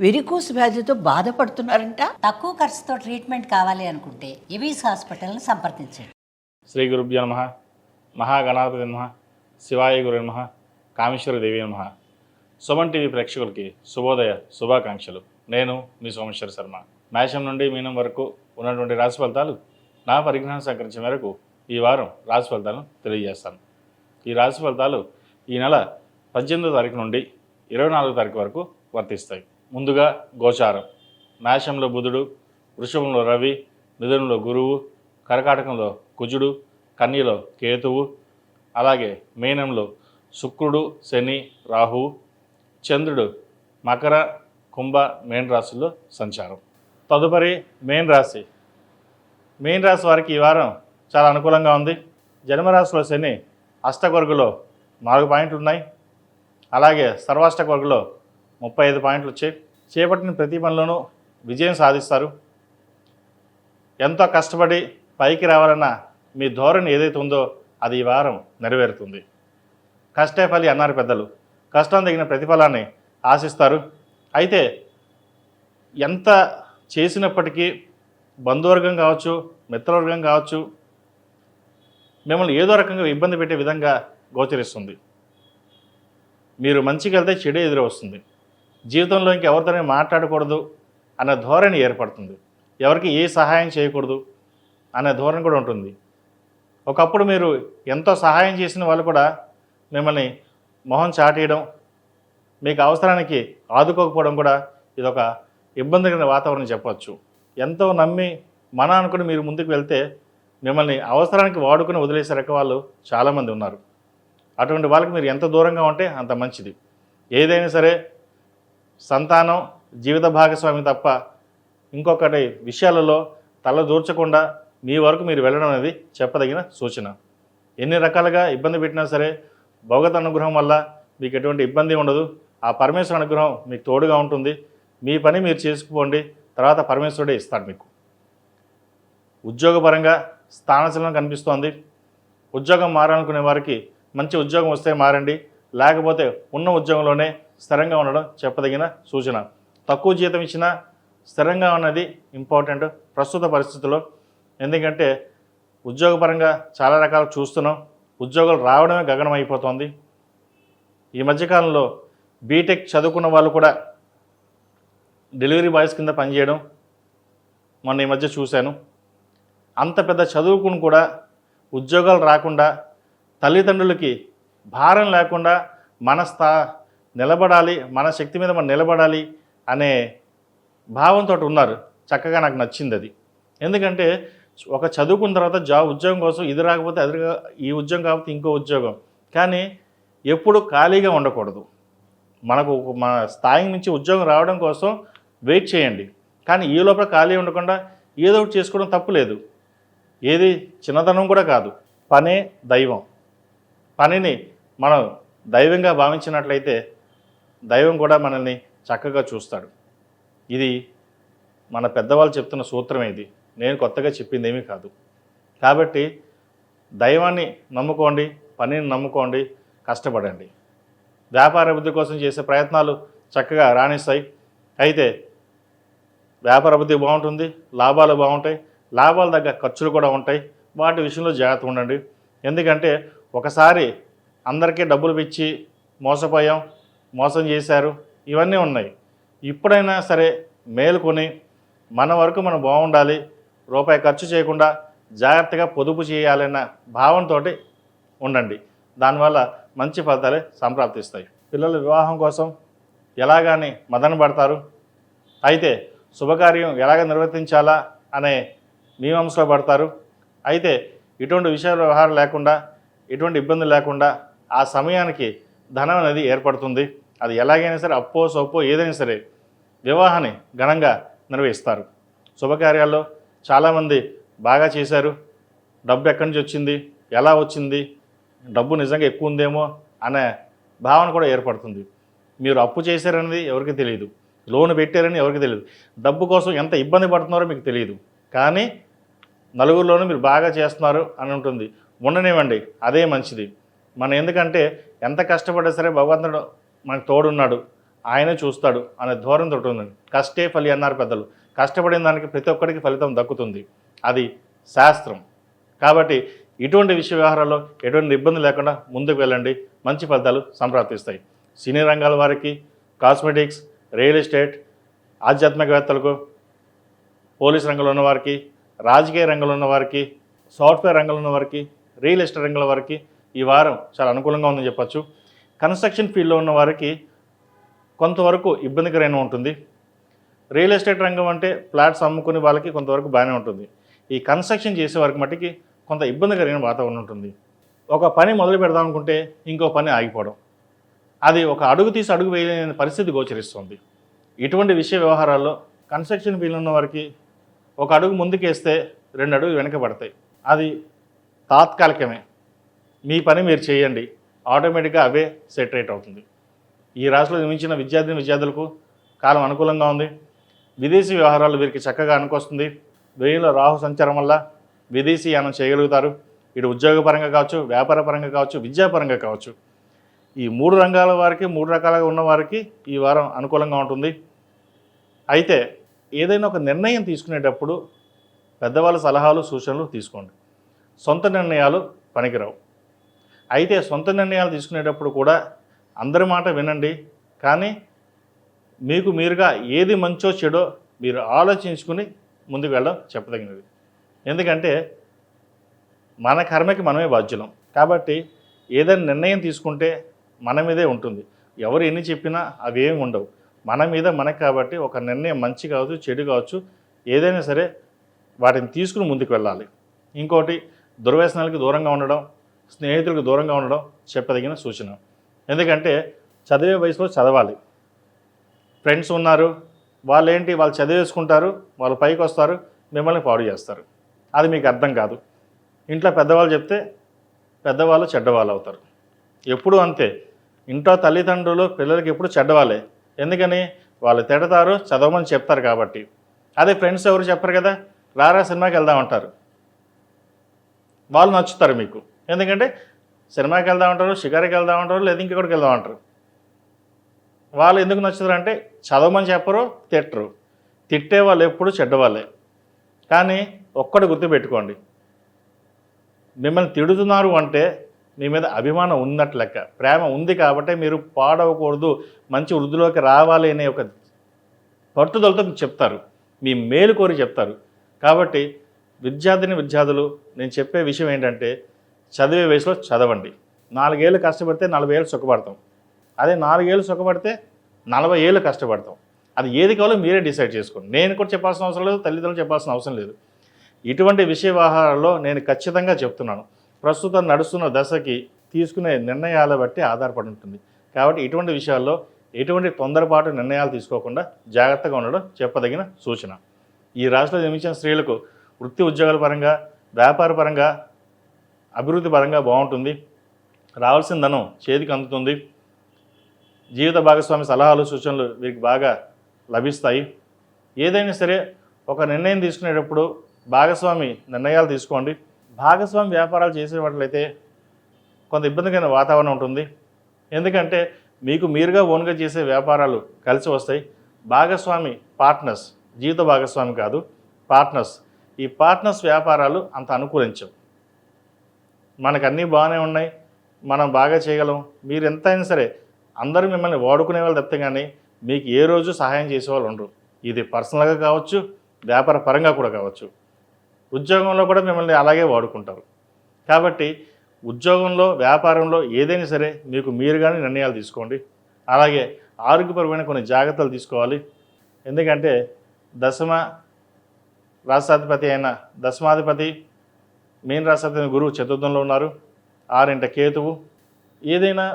Varicose వ్యాధితో బాధపడుతున్నారంట. తక్కువ ఖర్చుతో ట్రీట్మెంట్ కావాలి అనుకుంటే ఎవిస్ హాస్పిటల్ని సంప్రదించండి. శ్రీ గురుభ్యో నమః. మహాగణాధిపతి నమః. శివాయ గురు నమః. కామేశ్వరి దేవి నమః. సుమన్ టీవీ ప్రేక్షకులకి శుభోదయ శుభాకాంక్షలు. నేను మీ సోమేశ్వర శర్మ. మేషం నుండి మీనం వరకు ఉన్నటువంటి రాశి ఫలితాలు నా పరిజ్ఞానం సహకరించిన మేరకు ఈ వారం రాశి ఫలితాలను తెలియజేస్తాను. ఈ రాశి ఫలితాలు ఈ నెల 18వ తారీఖు నుండి 24వ తారీఖు వరకు వర్తిస్తాయి. ముందుగా గోచారం. మేషంలో బుధుడు, వృషభంలో రవి, మిథునంలో గురువు, కర్కాటకంలో కుజుడు, కన్యలో కేతువు, అలాగే మీనంలో శుక్రుడు, శని, రాహువు, చంద్రుడు మకర, కుంభ, మీన రాశుల్లో సంచారం. తదుపరి మీన రాశి. మీన రాశి వారికి ఈ వారం చాలా అనుకూలంగా ఉంది. జన్మరాశిలో శని అష్టవర్గులో 4 పాయింట్లు ఉన్నాయి. అలాగే సర్వాష్టవర్గులో 35 పాయింట్లు వచ్చాయి. చేపట్టిన ప్రతి పనిలోనూ విజయం సాధిస్తారు. ఎంతో కష్టపడి పైకి రావాలన్న మీ ధోరణి ఏదైతే ఉందో అది ఈ వారం నెరవేరుతుంది. కష్టే ఫలి అన్నారు పెద్దలు. కష్టం తగిన ప్రతిఫలాన్ని ఆశిస్తారు. అయితే ఎంత చేసినప్పటికీ బంధువర్గం కావచ్చు, మిత్రవర్గం కావచ్చు, మిమ్మల్ని ఏదో రకంగా ఇబ్బంది పెట్టే విధంగా గోచరిస్తుంది. మీరు మంచిగా వెళ్తే చెడు ఎదురు వస్తుంది. జీవితంలో ఇంకెవరితోనే మాట్లాడకూడదు అనే ధోరణి ఏర్పడుతుంది. ఎవరికి ఏ సహాయం చేయకూడదు అనే ధోరణి కూడా ఉంటుంది. ఒకప్పుడు మీరు ఎంతో సహాయం చేసిన వాళ్ళు కూడా మిమ్మల్ని మొహం చాటేయడం, మీకు అవసరానికి ఆదుకోకపోవడం కూడా ఇదొక ఇబ్బందికరమైన వాతావరణం చెప్పవచ్చు. ఎంతో నమ్మి మన అనుకుని మీరు ముందుకు వెళ్తే మిమ్మల్ని అవసరానికి వాడుకుని వదిలేసే రక వాళ్ళు చాలామంది ఉన్నారు. అటువంటి వాళ్ళకి మీరు ఎంత దూరంగా ఉంటే అంత మంచిది. ఏదైనా సరే సంతానం, జీవిత భాగస్వామి తప్ప ఇంకొకటి విషయాలలో తల దూర్చకుండా మీ వరకు మీరు వెళ్ళడం అనేది చెప్పదగిన సూచన. ఎన్ని రకాలుగా ఇబ్బంది పెట్టినా సరే భగవత్ అనుగ్రహం వల్ల మీకు ఎటువంటి ఇబ్బంది ఉండదు. ఆ పరమేశ్వర అనుగ్రహం మీకు తోడుగా ఉంటుంది. మీ పని మీరు చేసుకుపోండి, తర్వాత పరమేశ్వరుడే ఇస్తాడు మీకు. ఉద్యోగపరంగా స్థానచలనం కనిపిస్తోంది. ఉద్యోగం మారాలనుకునే వారికి మంచి ఉద్యోగం వస్తే మారండి, లేకపోతే ఉన్న ఉద్యోగంలోనే స్థిరంగా ఉండడం చెప్పదగిన సూచన. తక్కువ జీతం ఇచ్చినా స్థిరంగా ఉన్నది ఇంపార్టెంట్ ప్రస్తుత పరిస్థితుల్లో. ఎందుకంటే ఉద్యోగపరంగా చాలా రకాలు చూస్తున్నాం. ఉద్యోగాలు రావడమే గగనం అయిపోతుంది. ఈ మధ్యకాలంలో బీటెక్ చదువుకున్న వాళ్ళు కూడా డెలివరీ బాయ్స్ కింద పనిచేయడం మొన్న ఈ మధ్య చూశాను. అంత పెద్ద చదువుకుని కూడా ఉద్యోగాలు రాకుండా తల్లిదండ్రులకి భారం లేకుండా నిలబడాలి, మన శక్తి మీద మనం నిలబడాలి అనే భావంతో ఉన్నారు. చక్కగా నాకు నచ్చింది అది. ఎందుకంటే ఒక చదువుకున్న తర్వాత ఉద్యోగం కోసం ఇది రాకపోతే అది, ఈ ఉద్యోగం కాకపోతే ఇంకో ఉద్యోగం, కానీ ఎప్పుడు ఖాళీగా ఉండకూడదు. మనకు మన స్థాయి నుంచి ఉద్యోగం రావడం కోసం వెయిట్ చేయండి, కానీ ఈ లోపల ఖాళీ ఉండకుండా ఏదో ఒకటి చేసుకోవడం తప్పు లేదు. ఏది చిన్నతనం కూడా కాదు. పనే దైవం. పనిని మనం దైవంగా భావించినట్లయితే దైవం కూడా మనల్ని చక్కగా చూస్తాడు. ఇది మన పెద్దవాళ్ళు చెప్తున్న సూత్రమే. ఇది నేను కొత్తగా చెప్పింది ఏమీ కాదు. కాబట్టి దైవాన్ని నమ్ముకోండి, పనిని నమ్ముకోండి, కష్టపడండి. వ్యాపార అభివృద్ధి కోసం చేసే ప్రయత్నాలు చక్కగా రాణిస్తాయి. అయితే వ్యాపార అభివృద్ధి బాగుంటుంది, లాభాలు బాగుంటాయి, లాభాల దగ్గర ఖర్చులు కూడా ఉంటాయి. వాటి విషయంలో జాగ్రత్త ఉండండి. ఎందుకంటే ఒకసారి అందరికీ డబ్బులు పిచ్చి మోసపోయాం, మోసం చేశారు, ఇవన్నీ ఉన్నాయి. ఇప్పుడైనా సరే మేలుకొని మన వరకు మనం బాగుండాలి, రూపాయి ఖర్చు చేయకుండా జాగ్రత్తగా పొదుపు చేయాలన్న భావంతో ఉండండి. దానివల్ల మంచి ఫలితాలే సంప్రాప్తిస్తాయి. పిల్లల వివాహం కోసం ఎలాగాని మదన పడతారు. అయితే శుభకార్యం ఎలాగ నిర్వర్తించాలా అనే మీమాంసలో పడతారు. అయితే ఇటువంటి విషయ వ్యవహారం లేకుండా, ఎటువంటి ఇబ్బందులు లేకుండా ఆ సమయానికి ధనం అనేది ఏర్పడుతుంది. అది ఎలాగైనా సరే అప్పో సొప్పో ఏదైనా సరే వివాహాన్ని ఘనంగా నిర్వహిస్తారు. శుభకార్యాల్లో చాలామంది బాగా చేశారు, డబ్బు ఎక్కడి నుంచి వచ్చింది, ఎలా వచ్చింది, డబ్బు నిజంగా ఎక్కువ ఉందేమో అనే భావన కూడా ఏర్పడుతుంది. మీరు అప్పు చేశారనేది ఎవరికి తెలియదు, లోన్ పెట్టారని ఎవరికి తెలియదు, డబ్బు కోసం ఎంత ఇబ్బంది పడుతున్నారో మీకు తెలియదు. కానీ నలుగురిలోనూ మీరు బాగా చేస్తున్నారు అని ఉంటుంది. ఉండనివ్వండి, అదే మంచిది. మనం ఎందుకంటే ఎంత కష్టపడ్డా సరే భగవంతుడు మనకు తోడున్నాడు. ఆయనే చూస్తాడు అనే ధోరణి తోటి ఉంది. కష్టే ఫలి అన్నారు పెద్దలు. కష్టపడిన దానికి ప్రతి ఒక్కరికి ఫలితం దక్కుతుంది, అది శాస్త్రం. కాబట్టి ఇటువంటి విషయ వ్యవహారాల్లో ఎటువంటి ఇబ్బంది లేకుండా ముందుకు వెళ్ళండి, మంచి ఫలితాలు సంప్రాప్తిస్తాయి. సినీ రంగాల వారికి, కాస్మెటిక్స్, రియల్ ఎస్టేట్, ఆధ్యాత్మికవేత్తలకు, పోలీస్ రంగంలో ఉన్నవారికి, రాజకీయ రంగంలో ఉన్నవారికి, సాఫ్ట్వేర్ రంగంలో ఉన్నవారికి, రియల్ ఎస్టేట్ రంగంలో వారికి ఈ వారం చాలా అనుకూలంగా ఉందని చెప్పచ్చు. కన్స్ట్రక్షన్ ఫీల్డ్లో ఉన్న వారికి కొంతవరకు ఇబ్బందికరంగా ఉంటుంది. రియల్ ఎస్టేట్ రంగం అంటే ఫ్లాట్స్ అమ్ముకునే వాళ్ళకి కొంతవరకు బాగానే ఉంటుంది. ఈ కన్స్ట్రక్షన్ చేసే వారికి మట్టికి కొంత ఇబ్బందికరమైన వాతావరణం ఉంటుంది. ఒక పని మొదలు పెడదాం అనుకుంటే ఇంకో పని ఆగిపోవడం, అది ఒక అడుగు తీసి అడుగు వేయలేని పరిస్థితి గోచరిస్తుంది. ఇటువంటి విషయ వ్యవహారాల్లో కన్స్ట్రక్షన్ ఫీల్డ్ ఉన్న వారికి ఒక అడుగు ముందుకేస్తే 2 అడుగులు వెనక పడతాయి. అది తాత్కాలికమే. మీ పని మీరు చేయండి, ఆటోమేటిక్గా అవే సెటరేట్ అవుతుంది. ఈ రాశిలో జన్మించిన విద్యార్థులకు కాలం అనుకూలంగా ఉంది. విదేశీ వ్యవహారాలు వీరికి చక్కగా అనుకొస్తుంది. వెయ్యిలో రాహు సంచారం వల్ల విదేశీ యానం చేయగలుగుతారు. ఇటు ఉద్యోగపరంగా కావచ్చు, వ్యాపార పరంగా కావచ్చు, విద్యాపరంగా కావచ్చు. ఈ 3 రంగాల వారికి, 3 రకాలుగా ఉన్న వారికి ఈ వారం అనుకూలంగా ఉంటుంది. అయితే ఏదైనా ఒక నిర్ణయం తీసుకునేటప్పుడు పెద్దవాళ్ళ సలహాలు, సూచనలు తీసుకోండి. సొంత నిర్ణయాలు పనికిరావు. అయితే సొంత నిర్ణయాలు తీసుకునేటప్పుడు కూడా అందరి మాట వినండి, కానీ మీకు మీరుగా ఏది మంచో చెడో మీరు ఆలోచించుకుని ముందుకు వెళ్ళడం చెప్పదగినది. ఎందుకంటే మన కర్మకి మనమే బాధ్యులం. కాబట్టి ఏదైనా నిర్ణయం తీసుకుంటే మన మీదే ఉంటుంది. ఎవరు ఎన్ని చెప్పినా అవి ఏమి ఉండవు, మన మీద మనకి. కాబట్టి ఒక నిర్ణయం మంచి కావచ్చు, చెడు కావచ్చు, ఏదైనా సరే వాటిని తీసుకుని ముందుకు వెళ్ళాలి. ఇంకోటి, దుర్వ్యసనాలకు దూరంగా ఉండడం, స్నేహితులకు దూరంగా ఉండడం చెప్పదగిన సూచన. ఎందుకంటే చదివే వయసులో చదవాలి. ఫ్రెండ్స్ ఉన్నారు, వాళ్ళు చదివేసుకుంటారు, వాళ్ళు పైకి వస్తారు, మిమ్మల్ని పాడు చేస్తారు. అది మీకు అర్థం కాదు. ఇంట్లో పెద్దవాళ్ళు చెప్తే పెద్దవాళ్ళు చెడ్డవాళ్ళు అవుతారు. ఎప్పుడూ అంతే. ఇంట్లో తల్లిదండ్రులు పిల్లలకి ఎప్పుడు చెడ్డవాళ్ళే. ఎందుకని? వాళ్ళు తిడతారు, చదవమని చెప్తారు కాబట్టి. అదే ఫ్రెండ్స్ ఎవరు చెప్పరు కదా, రారా సినిమాకి వెళ్దామంటారు, వాళ్ళు నచ్చుతారు మీకు. ఎందుకంటే సినిమాకి వెళ్దామంటారు, షికారికి వెళ్దామంటారు, లేదా ఇంకెక్కడికి వెళ్దామంటారు. వాళ్ళు ఎందుకు నచ్చుతారంటే చదవమని చెప్పరు, తిట్టరు. తిట్టే వాళ్ళు ఎప్పుడు చెడ్డవాళ్ళే. కానీ ఒక్కటి గుర్తుపెట్టుకోండి, మిమ్మల్ని తిడుతున్నారు అంటే మీ మీద అభిమానం ఉన్నట్లు లెక్క, ప్రేమ ఉంది కాబట్టి మీరు పాడవకూడదు, మంచి వృద్ధిలోకి రావాలి అనే ఒక పట్టుదలతో చెప్తారు, మీ మేలు కోరి చెప్తారు. కాబట్టి విద్యార్థులు నేను చెప్పే విషయం ఏంటంటే, చదివే వయసులో చదవండి. 4 ఏళ్ళు కష్టపడితే 40 ఏళ్ళు సుఖపడతాం. అదే 4 ఏళ్ళు సుఖపడితే 40 ఏళ్ళు కష్టపడతాం. అది ఏది కావాలో మీరే డిసైడ్ చేసుకోండి. నేను కూడా చెప్పాల్సిన అవసరం లేదు, తల్లిదండ్రులు చెప్పాల్సిన అవసరం లేదు. ఇటువంటి విషయ వ్యవహారాల్లో నేను ఖచ్చితంగా చెప్తున్నాను. ప్రస్తుతం నడుస్తున్న దశకి తీసుకునే నిర్ణయాల బట్టి ఆధారపడి ఉంటుంది. కాబట్టి ఇటువంటి విషయాల్లో ఎటువంటి తొందరపాటు నిర్ణయాలు తీసుకోకుండా జాగ్రత్తగా ఉండడం చెప్పదగిన సూచన. ఈ రాశిలో జన్మించిన స్త్రీలకు వృత్తి ఉద్యోగాల పరంగా, వ్యాపార పరంగా, అభివృద్ధి పరంగా బాగుంటుంది. రావాల్సిన ధనం చేతికి అందుతుంది. జీవిత భాగస్వామి సలహాలు, సూచనలు వీరికి బాగా లభిస్తాయి. ఏదైనా సరే ఒక నిర్ణయం తీసుకునేటప్పుడు భాగస్వామి నిర్ణయాలు తీసుకోండి. భాగస్వామి వ్యాపారాలు చేసేవాళ్ళైతే కొంత ఇబ్బందికరమైన వాతావరణం ఉంటుంది. ఎందుకంటే మీకు మీరుగా ఓన్గా చేసే వ్యాపారాలు కలిసి వస్తాయి. భాగస్వామి, పార్ట్నర్స్, జీవిత భాగస్వామి కాదు, పార్ట్నర్స్. ఈ పార్ట్నర్స్ వ్యాపారాలు అంత అనుకూలించవు. మనకు అన్నీ బాగానే ఉన్నాయి, మనం బాగా చేయగలం, మీరు ఎంతైనా సరే అందరూ మిమ్మల్ని వాడుకునే వాళ్ళు తప్పితే కానీ మీకు ఏ రోజు సహాయం చేసేవాళ్ళు ఉండరు. ఇది పర్సనల్గా కావచ్చు, వ్యాపార పరంగా కూడా కావచ్చు. ఉద్యోగంలో కూడా మిమ్మల్ని అలాగే వాడుకుంటారు. కాబట్టి ఉద్యోగంలో, వ్యాపారంలో ఏదైనా సరే మీకు మీరుగానే నిర్ణయాలు తీసుకోండి. అలాగే ఆరోగ్యపరమైన కొన్ని జాగ్రత్తలు తీసుకోవాలి. ఎందుకంటే దశమ రాష్ట్రాధిపతి అయిన దశమాధిపతి మీన రాష్ట్రాధిపతి గురువు చతుర్థంలో ఉన్నారు. 6 కేతువు. ఏదైనా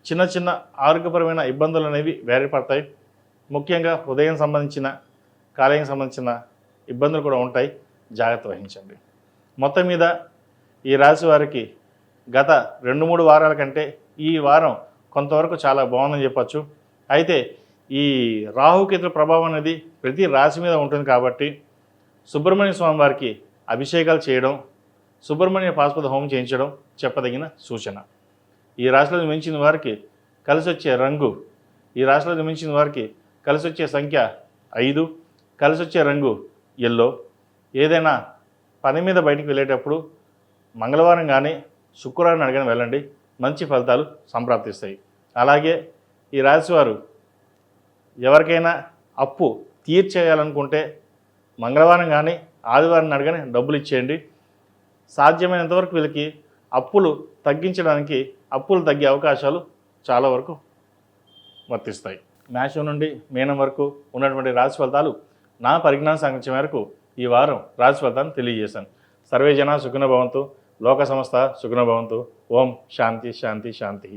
చిన్న చిన్న ఆరోగ్యపరమైన ఇబ్బందులు అనేవి వేరేపడతాయి. ముఖ్యంగా హృదయం సంబంధించిన, కాలేయం సంబంధించిన ఇబ్బందులు కూడా ఉంటాయి. జాగ్రత్త వహించండి. మొత్తం మీద ఈ రాశి వారికి గత 2-3 వారాల కంటే ఈ వారం కొంతవరకు చాలా బాగుందని చెప్పచ్చు. అయితే ఈ రాహుకేతుల ప్రభావం అనేది ప్రతి రాశి మీద ఉంటుంది కాబట్టి సుబ్రహ్మణ్య స్వామి వారికి అభిషేకాలు చేయడం, సుబ్రహ్మణ్య పాశుపత హోమం చేయించడం చెప్పదగిన సూచన. ఈ రాశిలో మించిన వారికి కలిసి వచ్చే రంగు ఈ రాశిలో జన్మించిన వారికి కలిసి వచ్చే సంఖ్య 5, కలిసి వచ్చే రంగు ఎల్లో. ఏదైనా పని మీద బయటికి వెళ్ళేటప్పుడు మంగళవారం కానీ శుక్రవారం అడగని వెళ్ళండి, మంచి ఫలితాలు సంప్రాప్తిస్తాయి. అలాగే ఈ రాశివారు ఎవరికైనా అప్పు తీర్చేయాలనుకుంటే మంగళవారం కానీ ఆదివారం అడగని డబ్బులు ఇచ్చేయండి. సాధ్యమైనంతవరకు వీళ్ళకి అప్పులు తగ్గించడానికి అప్పులు తగ్గే అవకాశాలు చాలా వరకు వర్తిస్తాయి. మేషం నుండి మీనం వరకు ఉన్నటువంటి రాశి ఫలితాలు నా పరిజ్ఞాన సంఖ్య మేరకు ఈ వారం రాశి ఫలితాన్ని తెలియజేశాను. సర్వే జన సుఖినో భవంతు, లోక సమస్త సుఖినో భవంతు. ఓం శాంతి శాంతి శాంతి.